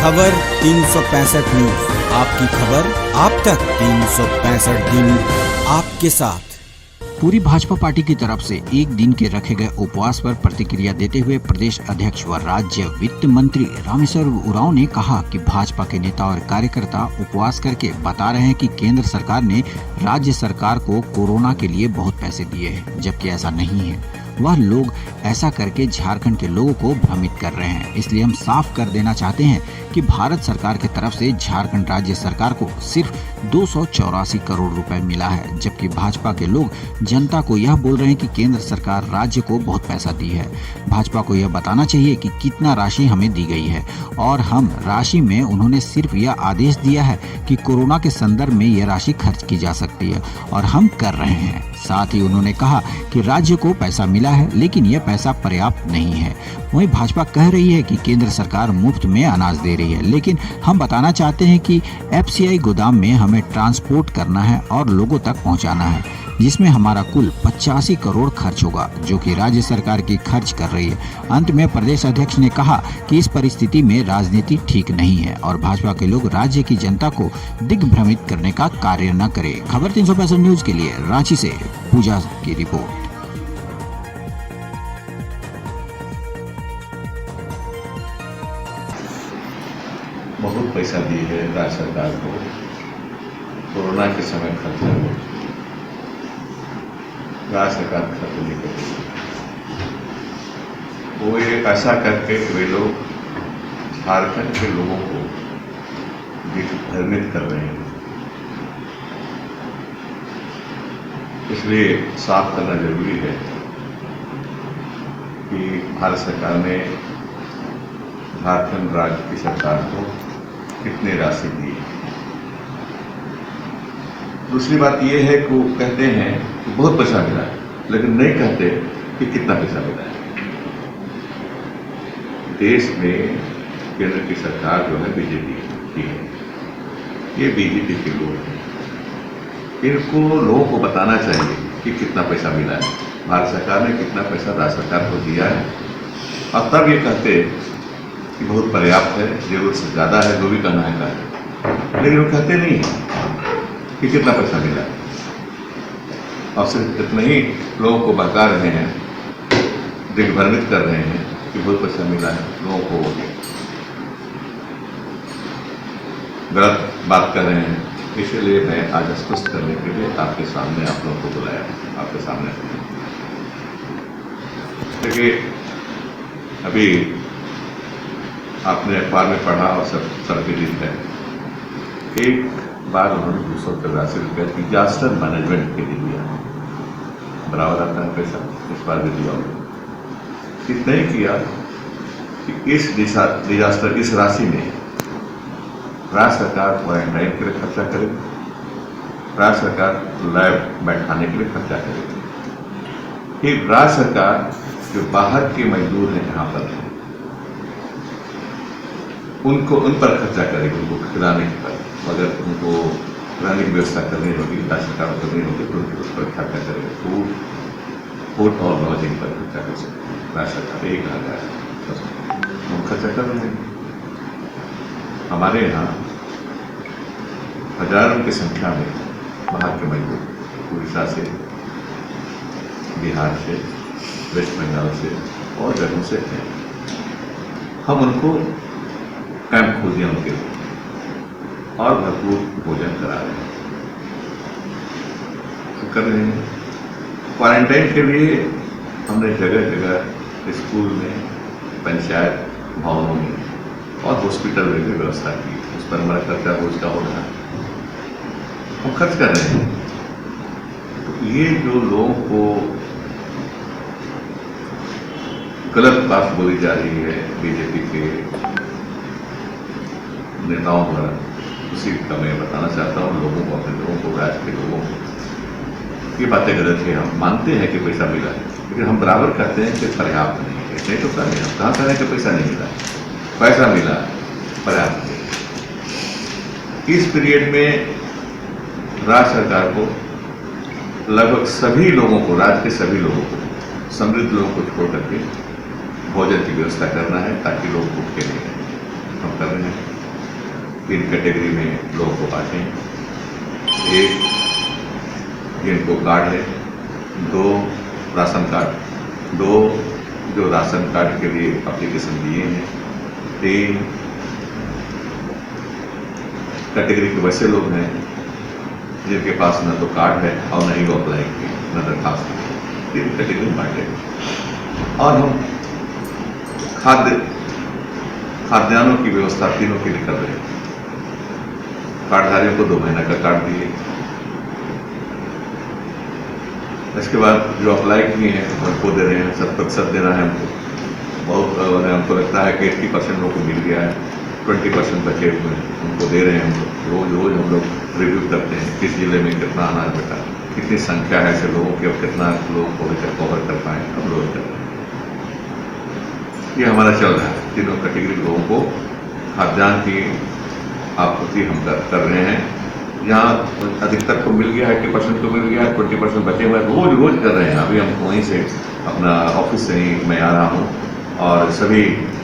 खबर 365 न्यूज, आपकी खबर आप तक 365 दिन आपके साथ। पूरी भाजपा पार्टी की तरफ से एक दिन के रखे गए उपवास पर प्रतिक्रिया देते हुए प्रदेश अध्यक्ष व राज्य वित्त मंत्री रामेश्वर उरांव ने कहा कि भाजपा के नेता और कार्यकर्ता उपवास करके बता रहे हैं कि केंद्र सरकार ने राज्य सरकार को कोरोना के लिए बहुत पैसे दिए हैं, जबकि ऐसा नहीं है। वह लोग ऐसा करके झारखंड के लोगों को भ्रमित कर रहे हैं। इसलिए हम साफ कर देना चाहते हैं कि भारत सरकार की तरफ से झारखंड राज्य सरकार को सिर्फ 284 करोड़ रुपए मिला है, जबकि भाजपा के लोग जनता को यह बोल रहे हैं कि केंद्र सरकार राज्य को बहुत पैसा दी है। भाजपा को यह बताना चाहिए कि कितना राशि हमें दी गई है और हम राशि में उन्होंने सिर्फ यह आदेश दिया है कि कोरोना के संदर्भ में यह राशि खर्च की जा सकती है और हम कर रहे हैं। साथ ही उन्होंने कहा कि राज्य को पैसा मिला है, लेकिन यह पैसा पर्याप्त नहीं है। वहीं भाजपा कह रही है कि केंद्र सरकार मुफ्त में अनाज दे रही है, लेकिन हम बताना चाहते हैं कि एफसीआई गोदाम में हमें ट्रांसपोर्ट करना है और लोगों तक पहुंचाना है, जिसमें हमारा कुल 85 करोड़ खर्च होगा, जो कि राज्य सरकार की खर्च कर रही है। अंत में प्रदेश अध्यक्ष ने कहा कि इस परिस्थिति में राजनीति ठीक नहीं है और भाजपा के लोग राज्य की जनता को दिग्भ्रमित करने का कार्य न करें। खबर 365 न्यूज के लिए रांची से पूजा की रिपोर्ट। बहुत पैसा दिए है राज्य सरकार को कोरोना के समय खर्चा हो, राज्य सरकार खर्च नहीं कर रही। वो ये ऐसा करके वे लोग झारखंड के लोगों को दिग्भ्रमित कर रहे हैं। इसलिए साफ करना जरूरी है कि भारत सरकार ने झारखंड राज्य की सरकार को कितनी राशि दी है। दूसरी बात यह है कि वो कहते हैं कि बहुत पैसा मिला है, लेकिन नहीं कहते कि कितना पैसा मिला है। देश में केंद्र की सरकार जो है बीजेपी की है, ये बीजेपी के लोग हैं। इनको लोगों को बताना चाहिए कि कितना पैसा मिला है, भारत सरकार ने कितना पैसा राज्य सरकार को दिया है, और तब ये कहते कि बहुत पर्याप्त है, जरूरत से ज़्यादा है, जो भी कहना है। लेकिन वो कहते नहीं है कि कितना पैसा मिला है, और सिर्फ इतना ही लोगों को बता रहे हैं, दिग्भ्रमित कर रहे हैं कि बहुत पैसा मिला है, लोगों को गलत बात कर रहे हैं। इसलिए मैं आज स्पष्ट करने के लिए आपके सामने आप लोगों को बुलाया, आपके सामने। देखिए, अभी आपने अखबार में पढ़ा और सब विदित है, एक बार उन्होंने 283 रुपये डिजास्टर मैनेजमेंट के लिए दिया, बराबर आता है पैसा, इस बार भी दिया। इतना ही किया कि इस डिजास्टर इस राशि में राज्य सरकार क्वारंटाइन के लिए खर्चा करेगी, राज्य सरकार लैब बैठाने के लिए खर्चा करेगी, फिर राज्य सरकार जो बाहर के मजदूर हैं यहाँ पर उन पर खर्चा करेगी, उनको खिलाने पर। अगर उनको रहने की व्यवस्था करनी होगी, राज्य सरकार को करनी होगी, तो उनको उस पर खर्चा करेगी। फूड और लॉजिंग पर खर्चा कर सकते हैं राज्य सरकार, यही कहा गया है। हम खर्चा कर रहे हैं। हमारे यहाँ हजारों की संख्या में बाहर के मजदूर उड़ीसा से, बिहार से, वेस्ट बंगाल से और जगहों से हैं। हम उनको कैंप खोल दिया उनके लिए और भरपूर भोजन करा रहे हैं, तो कर रहे हैं। क्वारंटाइन के लिए हमने जगह जगह स्कूल में, पंचायत भवनों में और हॉस्पिटल में भी व्यवस्था की। उस पर हमारा खर्चा रोज का हो रहा है, हम खर्च कर रहे हैं। तो ये जो लोगों को गलत बात बोली जा रही है बीजेपी के नेताओं द्वारा, उसी का मैं बताना चाहता हूँ लोगों को, अपने लोगों को, राज्य के लोगों को, ये बातें गलत है। हम मानते हैं कि पैसा मिला है, लेकिन हम बराबर कहते हैं कि पर्याप्त नहीं है। नहीं तो करें, हम कहाँ करें कि पैसा नहीं मिला, पैसा मिला, पर्याप्त नहीं। इस पीरियड में राज्य सरकार को लगभग सभी लोगों को, राज्य के सभी लोगों को, समृद्ध लोगों को छोड़ करके भोजन की व्यवस्था करना है, ताकि लोग भूखे नहीं रहें। हम कर रहे हैं। तीन कैटेगरी में लोगों को बांटे हैं। एक, जिनको कार्ड है, 2 राशन कार्ड, 2 जो राशन कार्ड के लिए एप्लीकेशन दिए हैं, 3 कैटेगरी के वैसे लोग हैं जिनके पास न तो कार्ड है और न ही वो अप्लाई किए, न दरखास्त की। 3 कैटेगरी बांटे। और हम खाद्यान्नों की व्यवस्था तीनों के लिए कर रहे हैं। कार्डधारियों को 2 महीना का कार्ड दिए। इसके बाद जो अप्लाई किए हैं उनको दे रहे हैं, 70% देना है हमको। बहुत हमको लगता है कि 80% लोगों को मिल गया है, 20% बचे हुए हैं, उनको दे रहे हैं हम लोग। रोज हम लोग रिव्यू करते हैं किस जिले में कितना अनाज बचा, कितनी संख्या है ऐसे लोगों की और कितना लोग को कवर कर पाए, हम लोग कर रहे हैं। ये हमारा चल रहा है। तीनों कैटेगरी लोगों को खाद्यान्न की आपूर्ति हम कर रहे हैं। यहाँ अधिकतर को मिल गया है, 80% को मिल गया है, 20% बचे हुए रोज कर रहे हैं। अभी हम वहीं से अपना ऑफिस से ही मैं आ रहा हूँ और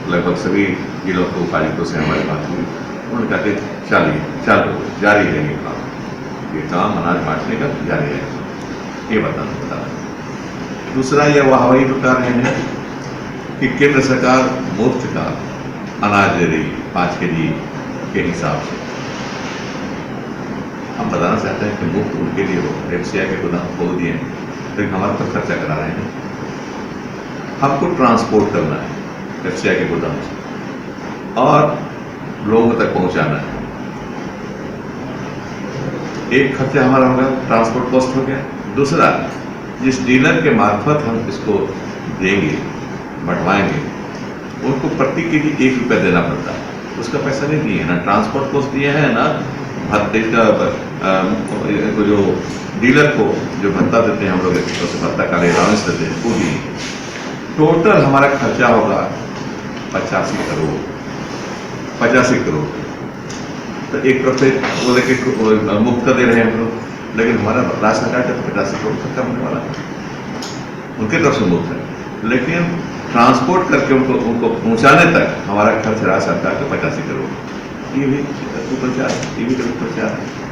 लगभग सभी जिलों के उपायुक्तों से हमारी बात हुई। उन्होंने कहा कि चलिए चलो जारी है ये काम अनाज बांटने का जारी है। ये बता। दूसरा ये वो हवाई बता रहे हैं कि केंद्र सरकार मुफ्त का अनाज दे रही है 5 kg के हिसाब से। हम बताना चाहते हैं कि मुफ्त उनके लिए हो, FCI के गोदाम खोल दिए हैं, लेकिन हमारे पर खर्चा करा रहे हैं। हमको ट्रांसपोर्ट करना है FCI के गोदाम से और लोगों तक पहुंचाना है। एक खर्चा हमारा होगा, ट्रांसपोर्ट कॉस्ट हो गया। दूसरा, जिस डीलर के मार्फत हम इसको देंगे, बंटवाएंगे, उनको प्रति केजी 1 रुपया देना पड़ता है। उसका पैसा नहीं दिए, ना ट्रांसपोर्ट कॉस्ट दिए हैं, ना भत्ते का जो डीलर को जो भत्ता देते हैं हम लोग, भत्ता का अलाउंस देते हैं, वो दिए। टोटल हमारा खर्चा होगा 85 करोड़। तो एक तरफ से बोले कि मुफ्त दे रहे हैं हम लोग, लेकिन हमारा राज्य सरकार का 85 करोड़ खर्चा होने वाला है, उनके तरफ से मुफ्त है। लेकिन ट्रांसपोर्ट करके उनको पहुंचाने तक हमारा खर्च राज्य सरकार का 85 करोड़। ये भी प्रचार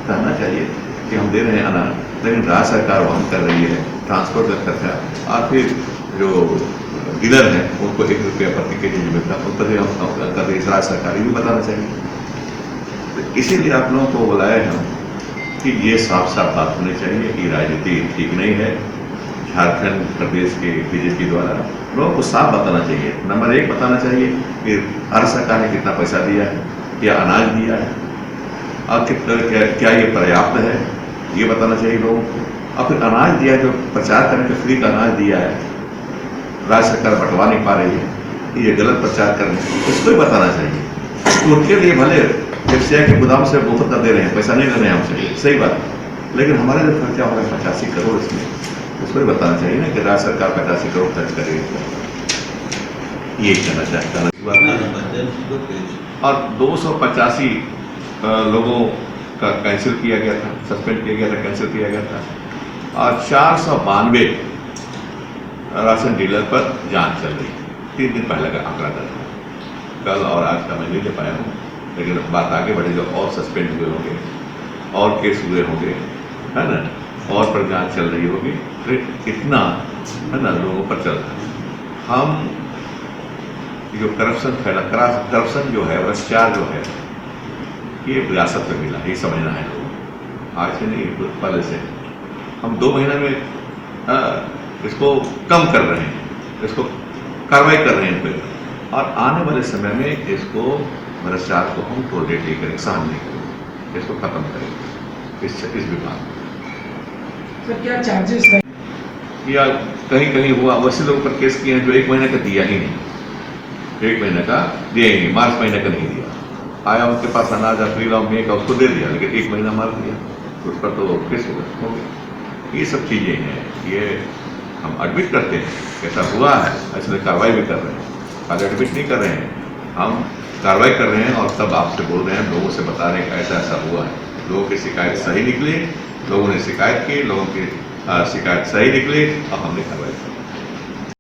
कहना चाहिए कि हम दे रहे हैं अनाज, लेकिन राज्य सरकार वहन कर रही है ट्रांसपोर्ट का खर्चा। और फिर जो डीलर हैं उनको 1 रुपया प्रति केजी मिलता है, उन पर हम कर रही है राज्य सरकार। ये भी बताना चाहिए। तो इसीलिए आप लोगों को बुलाया हम कि ये साफ बात होनी चाहिए कि राजनीति ठीक नहीं है। झारखंड प्रदेश के बीजेपी द्वारा लोगों को साफ बताना चाहिए। नंबर 1 बताना चाहिए कि हर सरकार ने कितना पैसा दिया है, क्या अनाज दिया है और क्या ये पर्याप्त है, ये बताना चाहिए लोगों को। और फिर अनाज दिया जो प्रचार करने के फ्री का अनाज दिया है, राज्य सरकार बंटवा नहीं पा रही है, ये गलत प्रचार करने, इसको भी बताना चाहिए। तो उनके लिए भले FCI के गोदाम से मुफ्त दे रहे हैं, पैसा नहीं ले रहे हैं हमसे, सही बात, लेकिन हमारा जो खर्चा होगा 85 करोड़ इसमें, उसको भी बताना चाहिए ना कि राज्य सरकार 85 करोड़ खर्च करेगी। ये कहना चाहता हूँ। और 285 लोगों का कैंसिल किया गया था, सस्पेंड किया गया था, कैंसिल किया गया था। और 492 राशन डीलर पर जांच चल रही है। 3 दिन पहले का आंकड़ा था, कल और आज का मैं नहीं ले पाया हूँ, लेकिन बात आगे बढ़ेगी। और सस्पेंड हुए होंगे और केस हुए होंगे, है ना, और पर जांच चल रही होगी। फिर इतना है ना लोगों पर चल रहा है। हम जो करप्शन जो है, भ्रष्टाचार जो है, ये विरासत में मिला, ये समझना है लोगों, आज से नहीं पहले से। हम 2 महीने में इसको कम कर रहे हैं, इसको कार्रवाई कर रहे हैं इन पर, और आने वाले समय में इसको भ्रष्टाचार को हम टोलरेट नहीं करेंगे, सहन नहीं करेंगे, इसको खत्म करेंगे इस विभाग में। सर क्या चार्जेस है? या कहीं हुआ वैसे लोगों पर केस किए हैं जो 1 महीने का दिया ही नहीं, 1 महीने का दिया ही नहीं, मार्च महीने का नहीं दिया। आया उनके पास अनाज अप्रैल और मई का, उसको दे दिया, लेकिन 1 महीना मार दिया, उस पर तो केस हो गया। ये सब चीज़ें हैं, ये हम एडमिट करते हैं कैसा हुआ है, इसलिए कार्रवाई भी कर रहे हैं। खाली एडमिट नहीं कर रहे हैं, हम कार्रवाई कर रहे हैं और तब आपसे बोल रहे हैं, लोगों से बता रहे हैं कि ऐसा हुआ है। लोगों की शिकायत सही निकले, लोगों ने शिकायत की, लोगों की शिकायत सही निकली और हमने